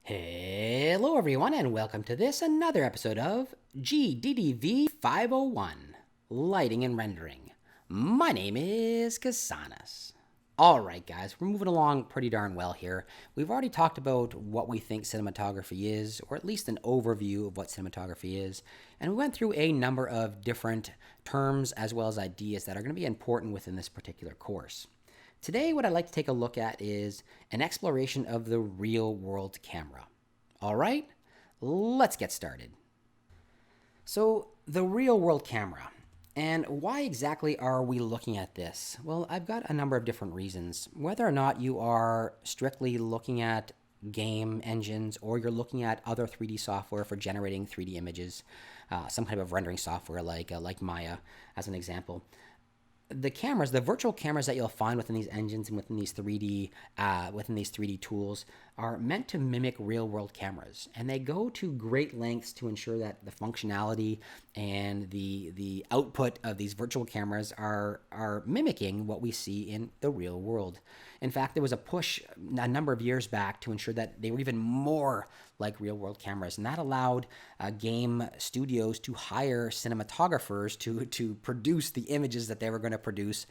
Hello, everyone, and welcome to another episode of GDDV 501 Lighting and Rendering. My name is Kasanas. Alright, guys, we're moving along pretty darn well here. We've already talked about what we think cinematography is, or at least an overview of what cinematography is, and we went through a number of different terms as well as ideas that are going to be important within this particular course. Today, what I'd like to take a look at is an exploration of the real world camera. All right, let's get started. So, the real world camera. And why exactly are we looking at this? Well, I've got a number of different reasons. Whether or not you are strictly looking at game engines or you're looking at other 3D software for generating 3D images, some kind of rendering software like Maya, as an example. The cameras, the virtual cameras that you'll find within these engines and within these 3D tools are meant to mimic real-world cameras, and they go to great lengths to ensure that the functionality and the output of these virtual cameras are mimicking what we see in the real world. In fact, there was a push a number of years back to ensure that they were even more like real-world cameras, and that allowed game studios to hire cinematographers to produce the images that they were going to produce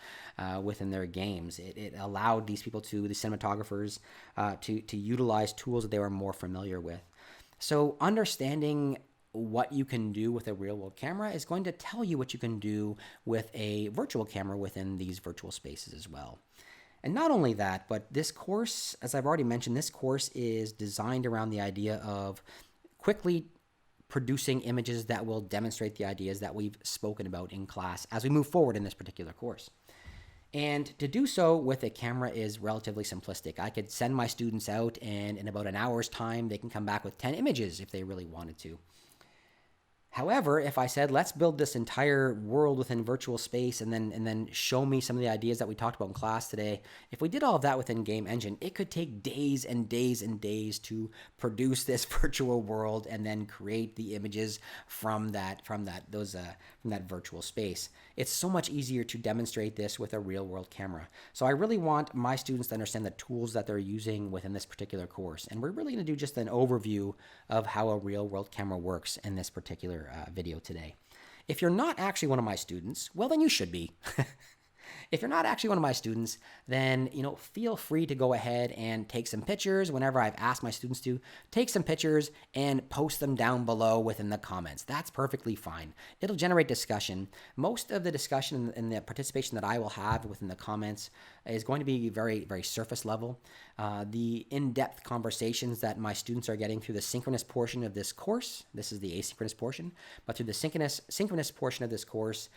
within their games. It allowed the cinematographers, to utilize tools that they were more familiar with. So understanding what you can do with a real-world camera is going to tell you what you can do with a virtual camera within these virtual spaces as well. And not only that, but this course, as I've already mentioned, this course is designed around the idea of quickly producing images that will demonstrate the ideas that we've spoken about in class as we move forward in this particular course. And to do so with a camera is relatively simplistic. I could send my students out, and in about an hour's time, they can come back with 10 images if they really wanted to. However, if I said, let's build this entire world within virtual space and then show me some of the ideas that we talked about in class today, if we did all of that within Game Engine, it could take days and days and days to produce this virtual world and then create the images from that virtual space. It's so much easier to demonstrate this with a real world camera. So I really want my students to understand the tools that they're using within this particular course. And we're really going to do just an overview of how a real world camera works in this particular video today. If you're not actually one of my students, well, then you should be. If you're not actually one of my students, then feel free to go ahead and take some pictures. Whenever I've asked my students to take some pictures and post them down below within the comments, that's perfectly fine. It'll generate discussion. Most of the discussion and the participation that I will have within the comments is going to be very, very surface level. The in-depth conversations that my students are getting through the synchronous portion of this course, this is the asynchronous portion, but through the synchronous portion of this course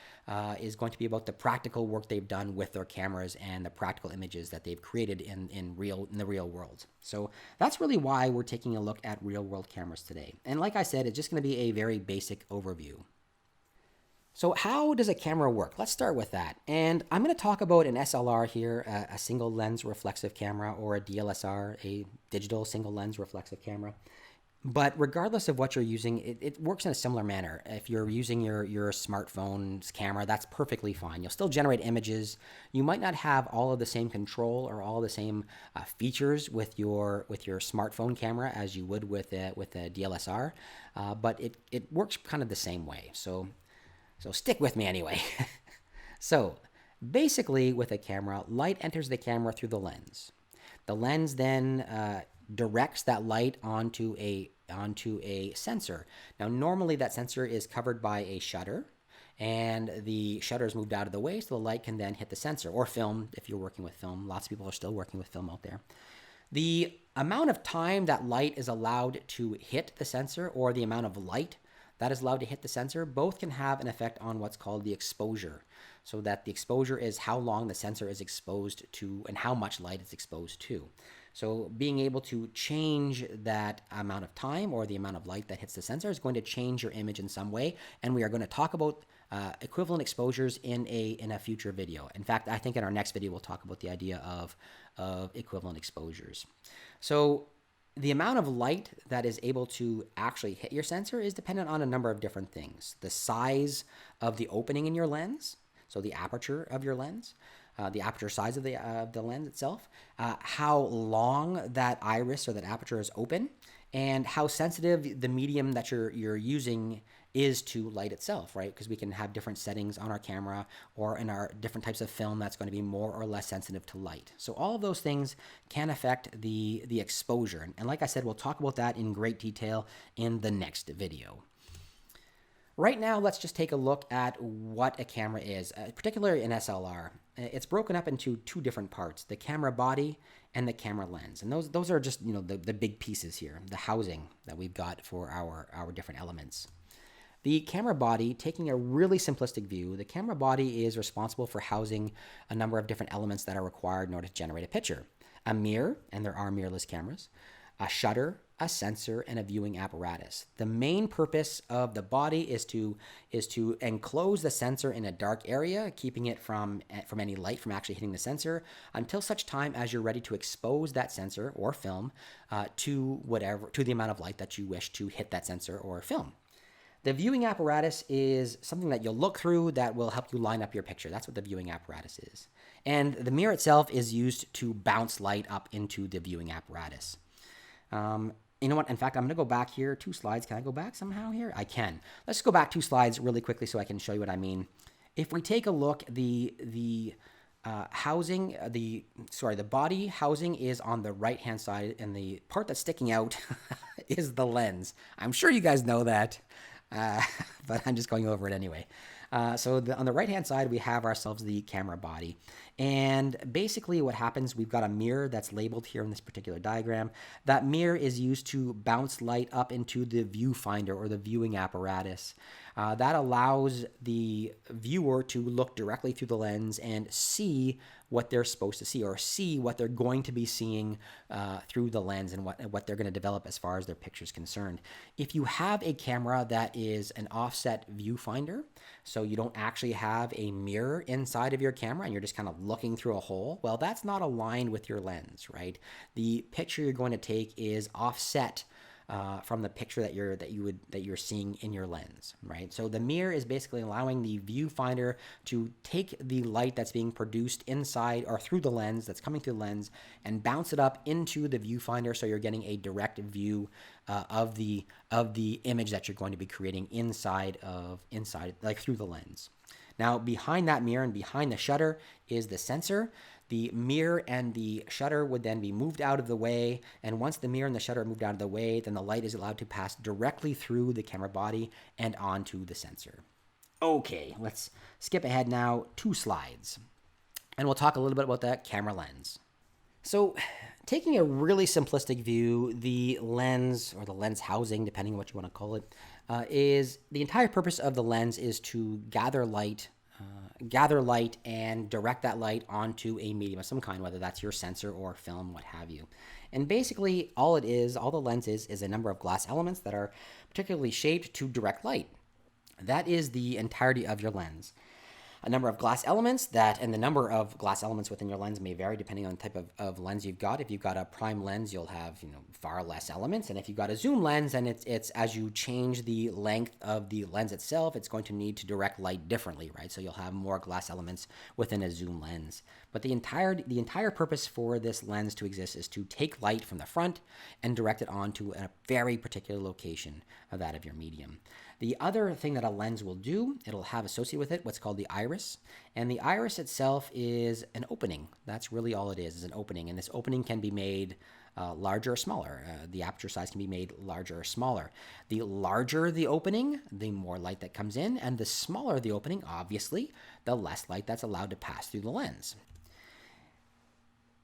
is going to be about the practical work they've done with their cameras and the practical images that they've created in the real world. So that's really why we're taking a look at real world cameras today. And like I said, it's just going to be a very basic overview. So how does a camera work? Let's start with that. And I'm going to talk about an SLR here, a single lens reflexive camera, or a DLSR, a digital single lens reflexive camera. But regardless of what you're using, it works in a similar manner. If you're using your smartphone's camera, that's perfectly fine. You'll still generate images. You might not have all of the same control or all of the same features with your smartphone camera as you would with a DLSR, but it works kind of the same way. So stick with me anyway. So basically with a camera, light enters the camera through the lens. The lens then directs that light onto a sensor. Now, normally that sensor is covered by a shutter, and the shutter is moved out of the way so the light can then hit the sensor, or film if you're working with film. Lots of people are still working with film out there. The amount of time that light is allowed to hit the sensor, or the amount of light that is allowed to hit the sensor, both can have an effect on what's called the exposure. So that the exposure is how long the sensor is exposed to and how much light it's exposed to. So being able to change that amount of time or the amount of light that hits the sensor is going to change your image in some way. And we are going to talk about equivalent exposures in a future video. In fact, I think in our next video, we'll talk about the idea of equivalent exposures. So the amount of light that is able to actually hit your sensor is dependent on a number of different things. The size of the opening in your lens, so the aperture of your lens, the aperture size of the lens itself, how long that iris or that aperture is open, and how sensitive the medium that you're using is to light itself, right? Because we can have different settings on our camera or in our different types of film that's going to be more or less sensitive to light. So all of those things can affect the exposure. And like I said, we'll talk about that in great detail in the next video. Right now, let's just take a look at what a camera is, particularly an SLR. It's broken up into two different parts, the camera body and the camera lens. And those are just, the big pieces here, the housing that we've got for our different elements. The camera body, taking a really simplistic view, the camera body is responsible for housing a number of different elements that are required in order to generate a picture. A mirror, and there are mirrorless cameras, a shutter, a sensor, and a viewing apparatus. The main purpose of the body is to enclose the sensor in a dark area, keeping it from any light from actually hitting the sensor until such time as you're ready to expose that sensor or film to the amount of light that you wish to hit that sensor or film. The viewing apparatus is something that you'll look through that will help you line up your picture. That's what the viewing apparatus is. And the mirror itself is used to bounce light up into the viewing apparatus. You know what? In fact, I'm going to go back here 2 slides. Can I go back somehow here? I can. Let's go back 2 slides really quickly so I can show you what I mean. If we take a look, the body housing is on the right-hand side, and the part that's sticking out is the lens. I'm sure you guys know that, but I'm just going over it anyway. On the right-hand side, we have ourselves the camera body. And basically what happens, we've got a mirror that's labeled here in this particular diagram. That mirror is used to bounce light up into the viewfinder or the viewing apparatus. That allows the viewer to look directly through the lens and see what they're supposed to see, or see what they're going to be seeing through the lens and what they're going to develop as far as their picture is concerned. If you have a camera that is an offset viewfinder, so you don't actually have a mirror inside of your camera and you're just kind of looking through a hole, well, that's not aligned with your lens, right? The picture you're going to take is offset from the picture that you're seeing in your lens, right? So the mirror is basically allowing the viewfinder to take the light that's being produced inside or through the lens, that's coming through the lens, and bounce it up into the viewfinder, so you're getting a direct view of the image that you're going to be creating inside like through the lens. Now, behind that mirror and behind the shutter is the sensor. The mirror and the shutter would then be moved out of the way, and once the mirror and the shutter are moved out of the way, then the light is allowed to pass directly through the camera body and onto the sensor. Okay, let's skip ahead now 2 slides, and we'll talk a little bit about the camera lens. So, taking a really simplistic view, the lens, or the lens housing, depending on what you want to call it, is the entire purpose of the lens is to gather light and direct that light onto a medium of some kind, whether that's your sensor or film, what have you. And basically all the lens is a number of glass elements that are particularly shaped to direct light. That is the entirety of your lens. A number of glass elements and the number of glass elements within your lens may vary depending on the type of lens you've got. If you've got a prime lens, you'll have far less elements, and if you've got a zoom lens, and it's as you change the length of the lens itself, it's going to need to direct light differently, right? So you'll have more glass elements within a zoom lens. But the entire purpose for this lens to exist is to take light from the front and direct it onto a very particular location of that of your medium. The other thing that a lens will do, it'll have associated with it what's called the iris. And the iris itself is an opening. That's really all it is an opening. And this opening can be made larger or smaller. The aperture size can be made larger or smaller. The larger the opening, the more light that comes in. And the smaller the opening, obviously, the less light that's allowed to pass through the lens.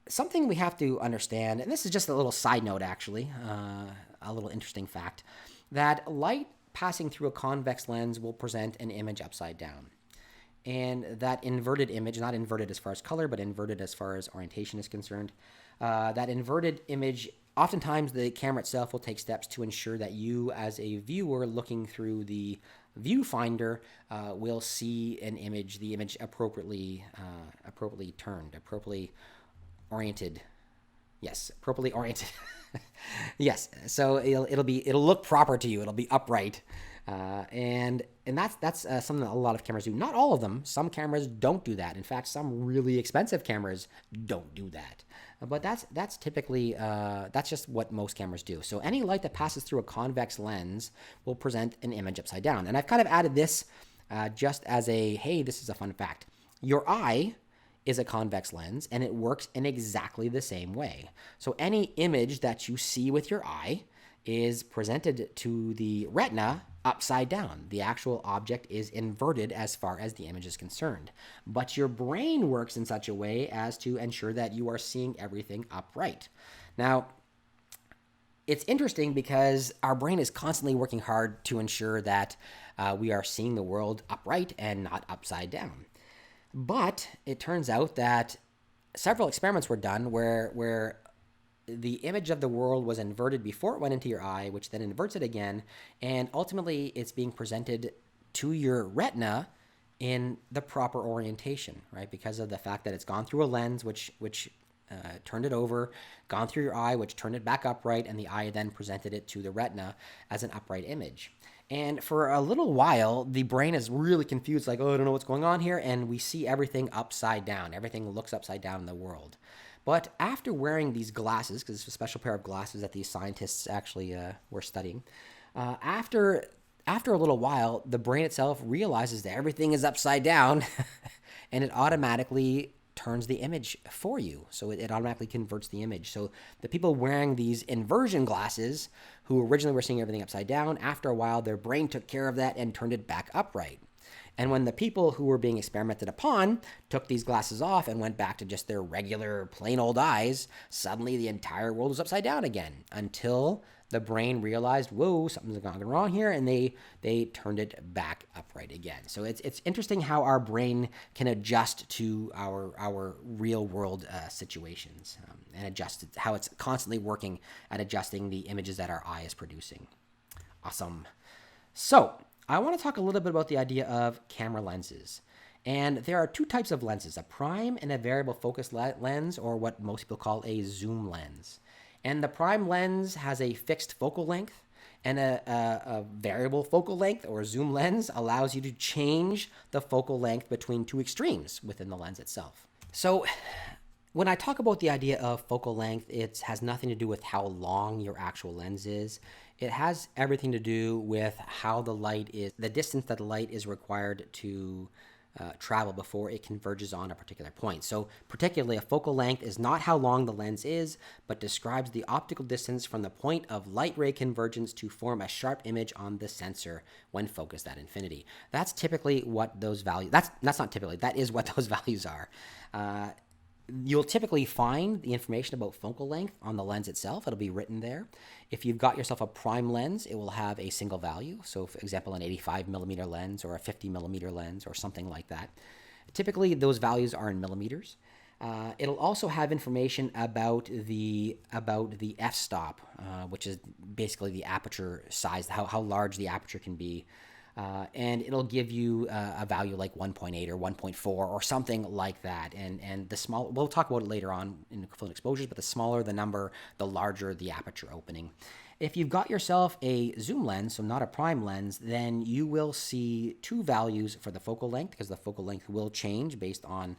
Something we have to understand, and this is just a little side note actually, a little interesting fact, that light passing through a convex lens will present an image upside down. And that inverted image, not inverted as far as color, but inverted as far as orientation is concerned, that inverted image, oftentimes the camera itself will take steps to ensure that you as a viewer looking through the viewfinder will see the image appropriately turned, appropriately oriented. Yes, appropriately oriented. Yes, so it'll look proper to you. It'll be upright And that's something that a lot of cameras do. Not all of them. Some cameras don't do that. In fact, some really expensive cameras don't do that. But that's typically that's just what most cameras do. So any light that passes through a convex lens will present an image upside down. And I've kind of added this just as a, hey, this is a fun fact. Your eye is a convex lens, and it works in exactly the same way. So any image that you see with your eye is presented to the retina upside down. The actual object is inverted as far as the image is concerned. But your brain works in such a way as to ensure that you are seeing everything upright. Now, it's interesting because our brain is constantly working hard to ensure that we are seeing the world upright and not upside down. But it turns out that several experiments were done where the image of the world was inverted before it went into your eye, which then inverts it again, and ultimately it's being presented to your retina in the proper orientation, right? Because of the fact that it's gone through a lens, which turned it over, gone through your eye, which turned it back upright, and the eye then presented it to the retina as an upright image. And for a little while, the brain is really confused, like, oh, I don't know what's going on here, and we see everything upside down. Everything looks upside down in the world. But after wearing these glasses, because it's a special pair of glasses that these scientists actually were studying, after a little while, the brain itself realizes that everything is upside down, and it automatically turns the image for you. So it automatically converts the image. So the people wearing these inversion glasses, who originally were seeing everything upside down, after a while, their brain took care of that and turned it back upright. And when the people who were being experimented upon took these glasses off and went back to just their regular, plain old eyes, suddenly the entire world was upside down again, until the brain realized, whoa, something's gone wrong here, and they turned it back upright again. So it's interesting how our brain can adjust to our real world situations and adjust how it's constantly working at adjusting the images that our eye is producing. Awesome. So I want to talk a little bit about the idea of camera lenses. And there are two types of lenses, a prime and a variable focus lens, or what most people call a zoom lens. And the prime lens has a fixed focal length, and a variable focal length, or zoom lens, allows you to change the focal length between two extremes within the lens itself. So when I talk about the idea of focal length, it has nothing to do with how long your actual lens is. It has everything to do with how the light is, the distance that the light is required to travel before it converges on a particular point. So particularly, a focal length is not how long the lens is, but describes the optical distance from the point of light ray convergence to form a sharp image on the sensor when focused at infinity. That's typically what those values, that's not typically, that is what those values are. You'll typically find the information about focal length on the lens itself. It'll be written there. If you've got yourself a prime lens, it will have a single value. So, for example, an 85 millimeter lens or a 50 millimeter lens or something like that. Typically, those values are in millimeters. It'll also have information about the f-stop, which is basically the aperture size, how large the aperture can be. And it'll give you a value like 1.8 or 1.4 or something like that. And the small, we'll talk about it later on in equivalent exposures, but the smaller the number, the larger the aperture opening. If you've got yourself a zoom lens, so not a prime lens, then you will see two values for the focal length, because the focal length will change based on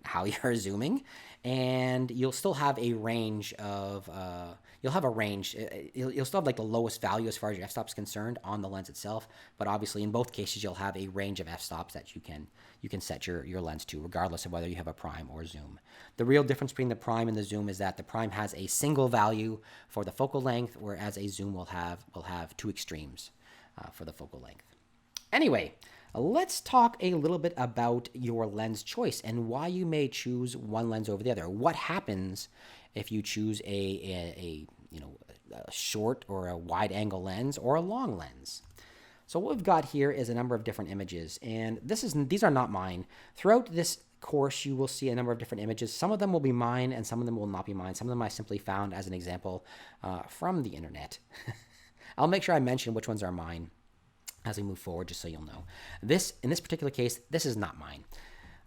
how you're zooming. And you'll still have a range of, you'll still have like the lowest value as far as your f-stop is concerned on the lens itself. But obviously in both cases, you'll have a range of f-stops that you can set your lens to, regardless of whether you have a prime or zoom. The real difference between the prime and the zoom is that the prime has a single value for the focal length, whereas a zoom will have two extremes for the focal length. Anyway, let's talk a little bit about your lens choice and why you may choose one lens over the other. What happens if you choose a short or a wide angle lens or a long lens? So what we've got here is a number of different images, and these are not mine. Throughout this course, you will see a number of different images. Some of them will be mine, and some of them will not be mine. Some of them I simply found as an example from the internet. I'll make sure I mention which ones are mine as we move forward, just so you'll know. In this particular case, this is not mine.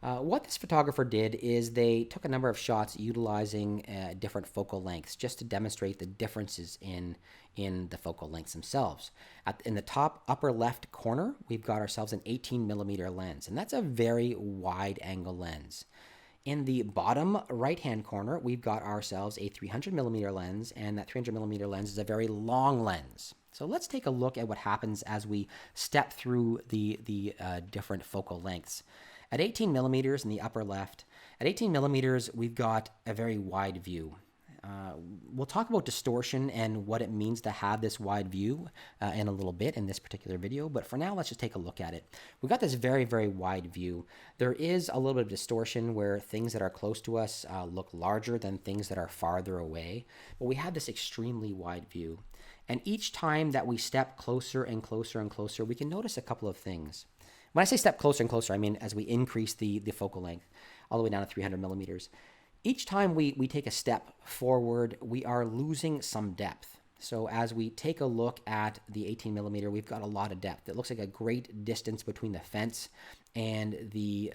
What this photographer did is they took a number of shots utilizing different focal lengths just to demonstrate the differences in the focal lengths themselves. In the top upper left corner, we've got ourselves an 18 millimeter lens, and that's a very wide angle lens. In the bottom right-hand corner, we've got ourselves a 300 millimeter lens, and that 300 millimeter lens is a very long lens. So let's take a look at what happens as we step through the different focal lengths. At 18 millimeters in the upper left, at 18 millimeters, we've got a very wide view. We'll talk about distortion and what it means to have this wide view in a little bit in this particular video, but for now, let's just take a look at it. We've got this very, very wide view. There is a little bit of distortion where things that are close to us look larger than things that are farther away, but we have this extremely wide view. And each time that we step closer and closer and closer, we can notice a couple of things. When I say step closer and closer, I mean as we increase the focal length all the way down to 300 millimeters. Each time we take a step forward, we are losing some depth. So as we take a look at the 18 millimeter, we've got a lot of depth. It looks like a great distance between the fence and the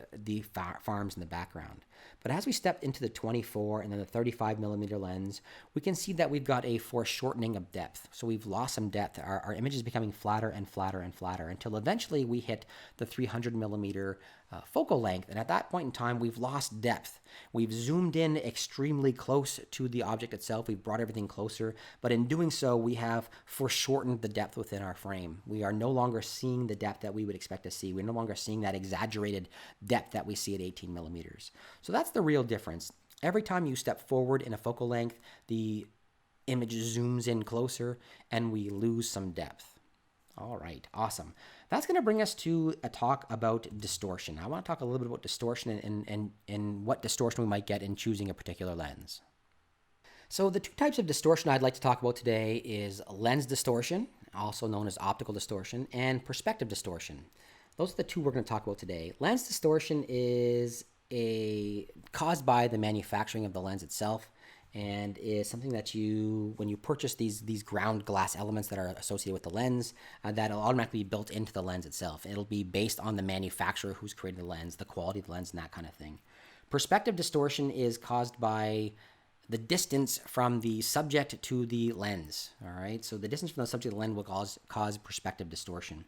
farms in the background. But as we step into the 24 and then the 35 millimeter lens, we can see that we've got a foreshortening of depth. So we've lost some depth. Our image is becoming flatter and flatter and flatter until eventually we hit the 300 millimeter focal length. And at that point in time, we've lost depth. We've zoomed in extremely close to the object itself. We've brought everything closer. But in doing so, we have foreshortened the depth within our frame. We are no longer seeing the depth that we would expect to see. We're no longer seeing that exaggerated depth that we see at 18 millimeters. So that's the real difference. Every time you step forward in a focal length, the image zooms in closer and we lose some depth. All right, awesome. That's going to bring us to a talk about distortion. I want to talk a little bit about distortion and what distortion we might get in choosing a particular lens. So the two types of distortion I'd like to talk about today is lens distortion, also known as optical distortion, and perspective distortion. Those are the two we're going to talk about today. Lens distortion is caused by the manufacturing of the lens itself, and is something that when you purchase these ground glass elements that are associated with the lens, that'll automatically be built into the lens itself. It'll be based on the manufacturer who's created the lens, the quality of the lens, and that kind of thing. Perspective distortion is caused by the distance from the subject to the lens. All right, so the distance from the subject to the lens will cause perspective distortion.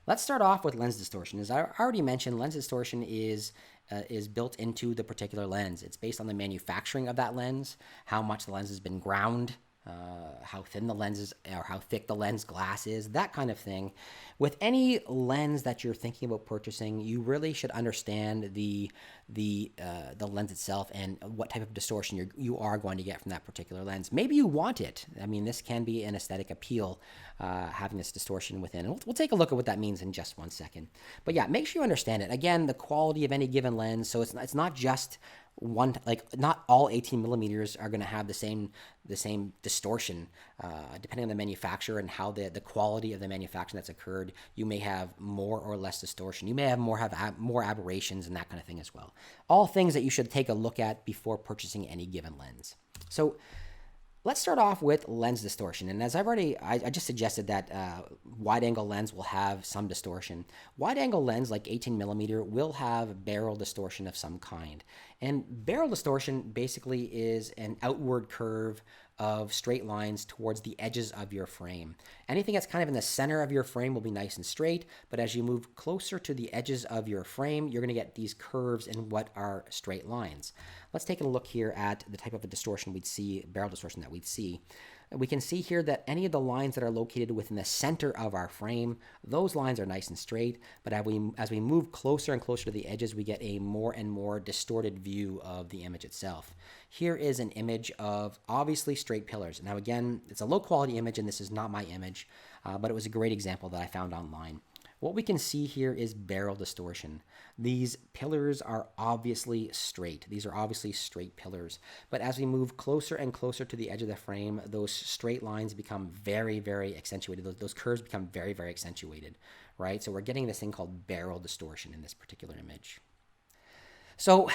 Let's start off with lens distortion. As I already mentioned, lens distortion is built into the particular lens. It's based on the manufacturing of that lens, how much the lens has been ground, how thin the lens is, or how thick the lens glass is, that kind of thing. With any lens that you're thinking about purchasing, you really should understand the lens itself and what type of distortion you are going to get from that particular lens. Maybe you want it. I mean, this can be an aesthetic appeal, having this distortion within. And we'll take a look at what that means in just one second. But yeah, make sure you understand it. Again, the quality of any given lens. So it's not just one, like not all 18 millimeters are going to have the same distortion, depending on the manufacturer and how the quality of the manufacturing that's occurred. You may have more or less distortion. You may have more aberrations and that kind of thing as well. All things that you should take a look at before purchasing any given lens. So let's start off with lens distortion. And as I just suggested that wide angle lens will have some distortion. Wide angle lens like 18 millimeter will have barrel distortion of some kind. And barrel distortion basically is an outward curve of straight lines towards the edges of your frame. Anything that's kind of in the center of your frame will be nice and straight, but as you move closer to the edges of your frame, you're going to get these curves in what are straight lines. Let's take a look here at the type of a distortion we'd see, barrel distortion that we'd see. We can see here that any of the lines that are located within the center of our frame, those lines are nice and straight, but as we move closer and closer to the edges, we get a more and more distorted view of the image itself. Here is an image of obviously straight pillars. Now again, it's a low quality image and this is not my image, but it was a great example that I found online. What we can see here is barrel distortion. These pillars are obviously straight. These are obviously straight pillars. But as we move closer and closer to the edge of the frame, those straight lines become very, very accentuated. Those curves become very, very accentuated, right? So we're getting this thing called barrel distortion in this particular image. So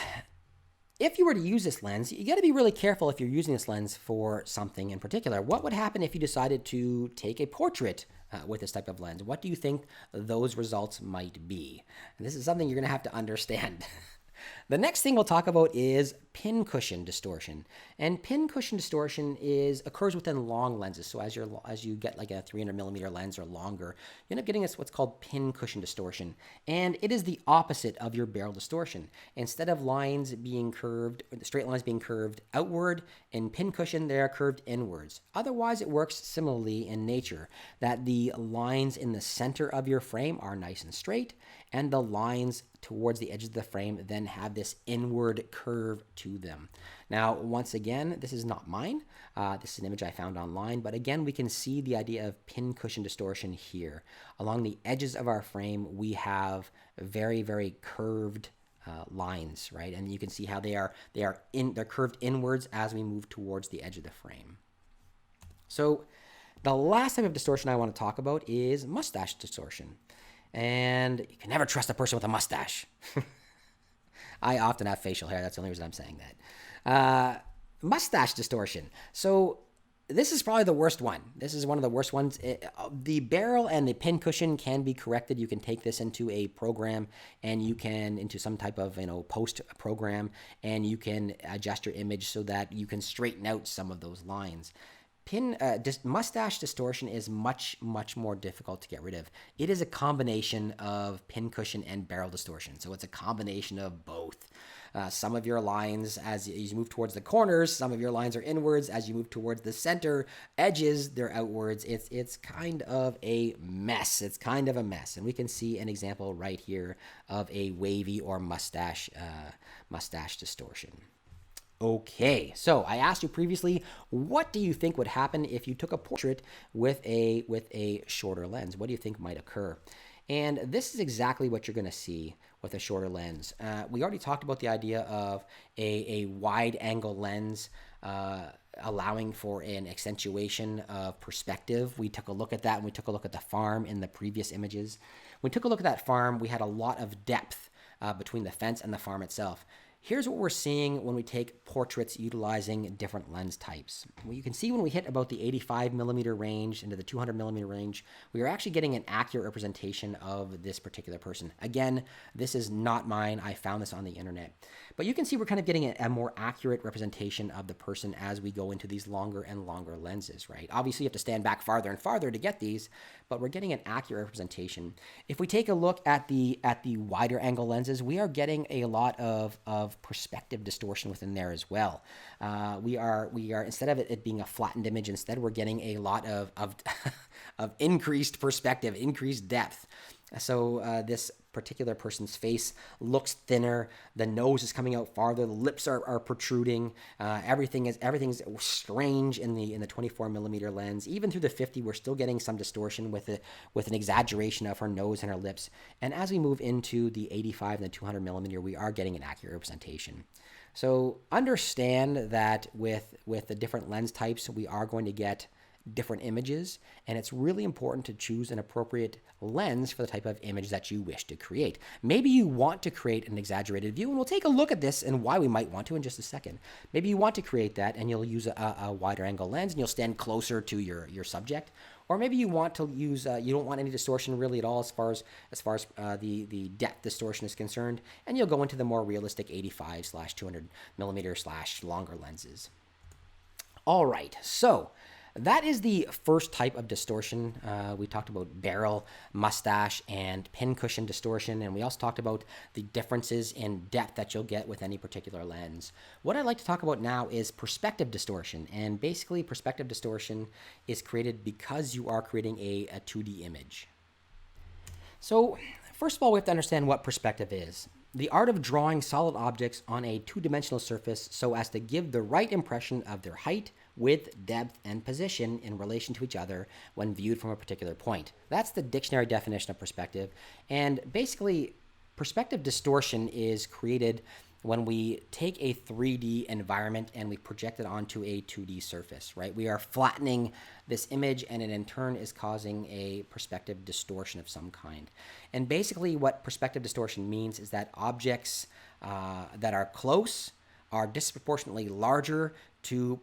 if you were to use this lens, you got to be really careful if you're using this lens for something in particular. What would happen if you decided to take a portrait with this type of lens? What do you think those results might be? And this is something you're going to have to understand. The next thing we'll talk about is pincushion distortion. And pincushion distortion occurs within long lenses. So as you get like a 300 millimeter lens or longer, you end up getting what's called pincushion distortion. And it is the opposite of your barrel distortion. Instead of lines being curved, or the straight lines being curved outward, in pincushion they are curved inwards. Otherwise, it works similarly in nature, that the lines in the center of your frame are nice and straight, and the lines towards the edges of the frame then have this inward curve to them. Now, once again, this is not mine. This is an image I found online, but again, we can see the idea of pincushion distortion here. Along the edges of our frame, we have very, very curved lines, right? And you can see how they're curved inwards as we move towards the edge of the frame. So the last type of distortion I want to talk about is mustache distortion. And you can never trust a person with a mustache. I often have facial hair. That's the only reason I'm saying that. Mustache distortion. So this is probably the worst one. This is one of the worst ones. The barrel and the pincushion can be corrected. You can take this into a program, and you can into some type of post program, and you can adjust your image so that you can straighten out some of those lines. Mustache distortion is much, much more difficult to get rid of. It is a combination of pincushion and barrel distortion. So it's a combination of both. Some of your lines, as you move towards the corners, some of your lines are inwards. As you move towards the center edges, they're outwards. It's kind of a mess. It's kind of a mess. And we can see an example right here of a wavy or mustache distortion. Okay, so I asked you previously, what do you think would happen if you took a portrait with a shorter lens? What do you think might occur? And this is exactly what you're going to see with a shorter lens. We already talked about the idea of a wide angle lens allowing for an accentuation of perspective. We took a look at that, and we took a look at the farm in the previous images. When we took a look at that farm, we had a lot of depth between the fence and the farm itself. Here's what we're seeing when we take portraits utilizing different lens types. Well, you can see when we hit about the 85 millimeter range into the 200 millimeter range, we are actually getting an accurate representation of this particular person. Again, this is not mine. I found this on the internet. But you can see we're kind of getting a more accurate representation of the person as we go into these longer and longer lenses, right? Obviously, you have to stand back farther and farther to get these, but we're getting an accurate representation. If we take a look at the wider angle lenses, we are getting a lot of perspective distortion within there as well. We are instead of it being a flattened image, instead we're getting a lot of of increased perspective, increased depth. So this particular person's face looks thinner. The nose is coming out farther. The lips are protruding. Everything's strange in the 24 millimeter lens. Even through the 50, we're still getting some distortion with an exaggeration of her nose and her lips. And as we move into the 85 and the 200 millimeter, we are getting an accurate representation. So understand that with the different lens types, we are going to get different images, and it's really important to choose an appropriate lens for the type of image that you wish to create. Maybe you want to create an exaggerated view, and we'll take a look at this and why we might want to in just a second. Maybe you want to create that, and you'll use a wider angle lens, and you'll stand closer to your subject. Or maybe you want to use you don't want any distortion really at all as far as the depth distortion is concerned, and you'll go into the more realistic 85/200 millimeter / longer lenses. All right, so that is the first type of distortion. We talked about barrel, mustache, and pincushion distortion, and we also talked about the differences in depth that you'll get with any particular lens. What I'd like to talk about now is perspective distortion, and basically perspective distortion is created because you are creating a 2D image. So first of all, we have to understand what perspective is. The art of drawing solid objects on a two-dimensional surface so as to give the right impression of their height, width, depth, and position in relation to each other when viewed from a particular point. That's the dictionary definition of perspective. And basically, perspective distortion is created when we take a 3D environment and we project it onto a 2D surface, right? We are flattening this image, and it in turn is causing a perspective distortion of some kind. And basically what perspective distortion means is that objects that are close are disproportionately larger to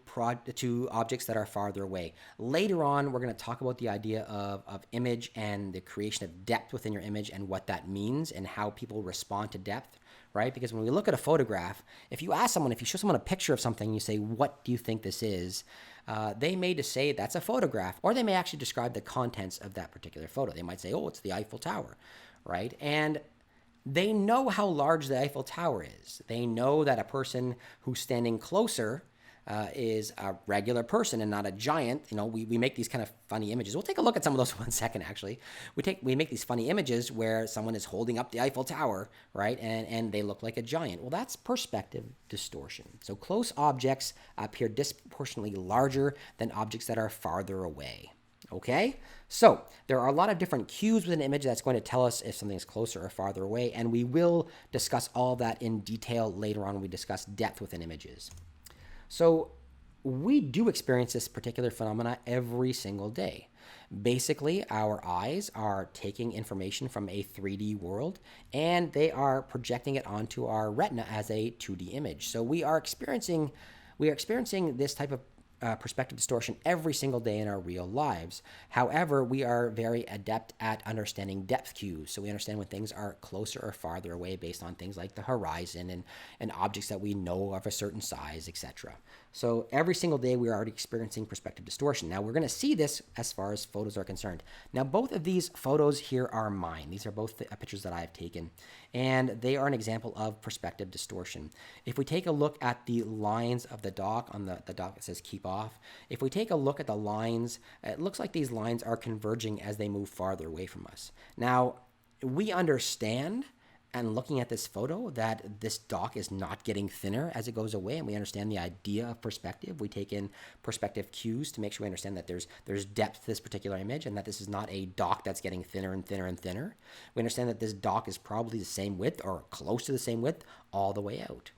objects that are farther away. Later on, we're going to talk about the idea of image and the creation of depth within your image and what that means and how people respond to depth, right? Because when we look at a photograph, if you show someone a picture of something, you say, what do you think this is? They may just say that's a photograph, or they may actually describe the contents of that particular photo. They might say, oh, it's the Eiffel Tower, right? And they know how large the Eiffel Tower is. They know that a person who's standing closer is a regular person and not a giant. We make these kind of funny images. We'll take a look at some of those in 1 second, actually. We make these funny images where someone is holding up the Eiffel Tower, right? And they look like a giant. Well, that's perspective distortion. So close objects appear disproportionately larger than objects that are farther away. Okay, so there are a lot of different cues with an image that's going to tell us if something is closer or farther away, and we will discuss all that in detail later on when we discuss depth within images. So we do experience this particular phenomena every single day. Basically, our eyes are taking information from a 3D world and they are projecting it onto our retina as a 2D image. So we are experiencing this type of perspective distortion every single day in our real lives. However, we are very adept at understanding depth cues. So we understand when things are closer or farther away based on things like the horizon and objects that we know of a certain size, etc. So every single day we are already experiencing perspective distortion. Now we're going to see this as far as photos are concerned. Now both of these photos here are mine. These are both the pictures that I've taken, and they are an example of perspective distortion. If we take a look at the lines of the dock on the dock that says keep off, if we take a look at the lines, it looks like these lines are converging as they move farther away from us. Now we understand, and looking at this photo, that this dock is not getting thinner as it goes away, and we understand the idea of perspective. We take in perspective cues to make sure we understand that there's depth to this particular image and that this is not a dock that's getting thinner and thinner and thinner. We understand that this dock is probably the same width or close to the same width all the way out.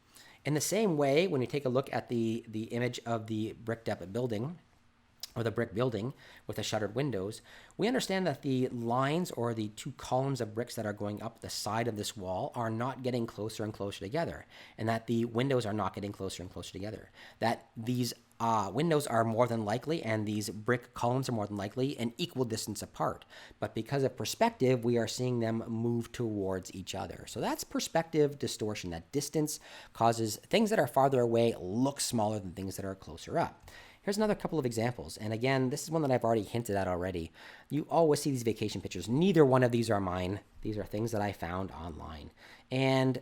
In the same way, when we take a look at the image of the bricked up building, or the brick building with the shuttered windows, we understand that the lines or the two columns of bricks that are going up the side of this wall are not getting closer and closer together, and that the windows are not getting closer and closer together. That these windows are more than likely, and these brick columns are more than likely an equal distance apart. But because of perspective, we are seeing them move towards each other. So that's perspective distortion. That distance causes things that are farther away look smaller than things that are closer up. Here's another couple of examples. And again, this is one that I've already hinted at already. You always see these vacation pictures. Neither one of these are mine. These are things that I found online. And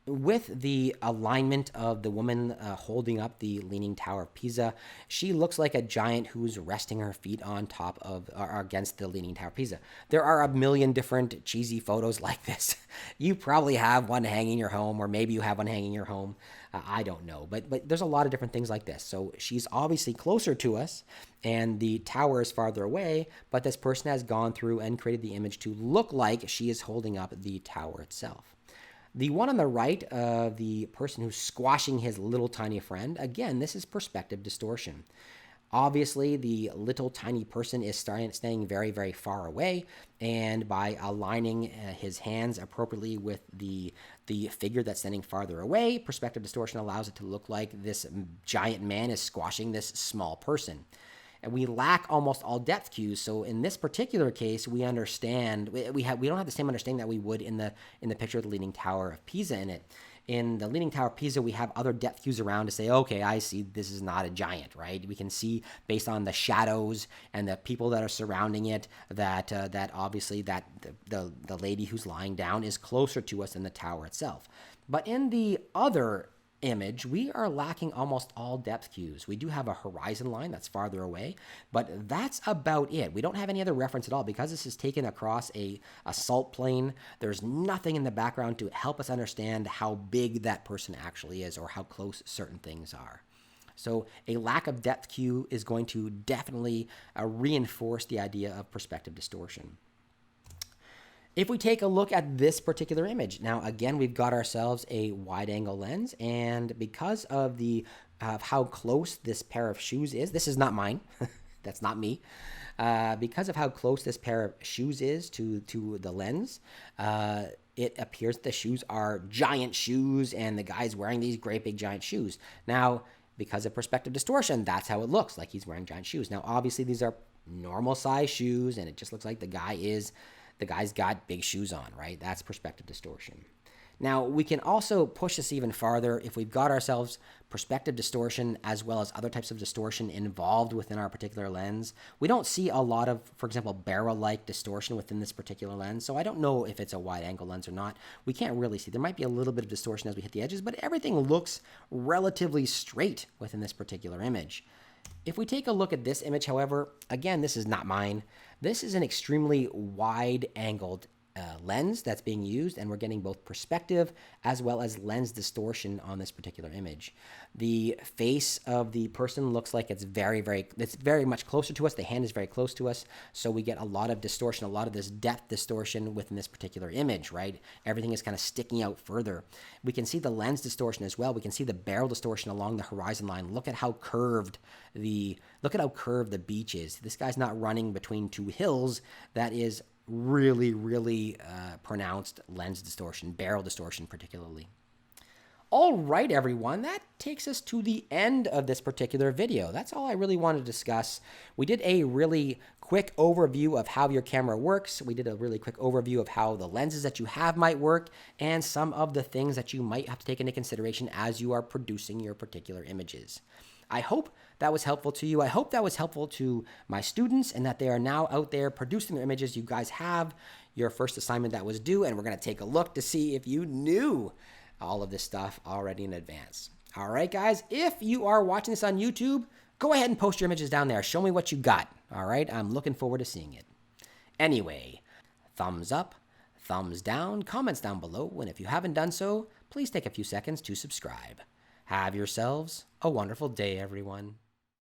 with the alignment of the woman holding up the Leaning Tower of Pisa, she looks like a giant who's resting her feet on top of or against the Leaning Tower of Pisa. There are a million different cheesy photos like this. You probably have one hanging in your home, or maybe you have one hanging in your home. I don't know, but there's a lot of different things like this. So she's obviously closer to us, and the tower is farther away, but this person has gone through and created the image to look like she is holding up the tower itself. The one on the right, the person who's squashing his little tiny friend, again, this is perspective distortion. Obviously, the little tiny person is standing very, very far away, and by aligning his hands appropriately with the figure that's standing farther away, perspective distortion allows it to look like this giant man is squashing this small person. And we lack almost all depth cues. So in this particular case, we understand we don't have the same understanding that we would in the picture of the Leaning Tower of Pisa in it. In the Leaning Tower of Pisa, we have other depth cues around to say, okay, I see this is not a giant, right? We can see based on the shadows and the people that are surrounding it that obviously that the lady who's lying down is closer to us than the tower itself. But in the other image, we are lacking almost all depth cues. We do have a horizon line that's farther away, but that's about it. We don't have any other reference at all because this is taken across a salt plain. There's nothing in the background to help us understand how big that person actually is or how close certain things are. So a lack of depth cue is going to definitely reinforce the idea of perspective distortion. If we take a look at this particular image, now again, we've got ourselves a wide angle lens, and because of how close this pair of shoes is, this is not mine. that's not me. Because of how close this pair of shoes is to the lens, it appears the shoes are giant shoes, and the guy's wearing these great big giant shoes. Now, because of perspective distortion, that's how it looks, like he's wearing giant shoes. Now, obviously, these are normal size shoes, and it just looks like the guy's got big shoes on, right? That's perspective distortion. Now, we can also push this even farther if we've got ourselves perspective distortion as well as other types of distortion involved within our particular lens. We don't see a lot of, for example, barrel-like distortion within this particular lens, so I don't know if it's a wide-angle lens or not. We can't really see. There might be a little bit of distortion as we hit the edges, but everything looks relatively straight within this particular image. If we take a look at this image, however, again, this is not mine. This is an extremely wide-angled lens that's being used, and we're getting both perspective as well as lens distortion on this particular image. The face of the person looks like it's very much closer to us. The hand is very close to us, so we get a lot of distortion, a lot of this depth distortion within this particular image, right? Everything is kind of sticking out further. We can see the lens distortion as well. We can see the barrel distortion along the horizon line. Look at how curved the beach is. This guy's not running between two hills. That is really pronounced lens distortion, barrel distortion particularly. All right, everyone, that takes us to the end of this particular video. That's all I really wanted to discuss. We did a really quick overview of how your camera works. We did a really quick overview of how the lenses that you have might work and some of the things that you might have to take into consideration as you are producing your particular images. I hope that was helpful to you. I hope that was helpful to my students and that they are now out there producing their images. You guys have your first assignment that was due, and we're going to take a look to see if you knew all of this stuff already in advance. All right, guys, if you are watching this on YouTube, go ahead and post your images down there. Show me what you got. All right, I'm looking forward to seeing it. Anyway, thumbs up, thumbs down, comments down below, and if you haven't done so, please take a few seconds to subscribe. Have yourselves a wonderful day, everyone.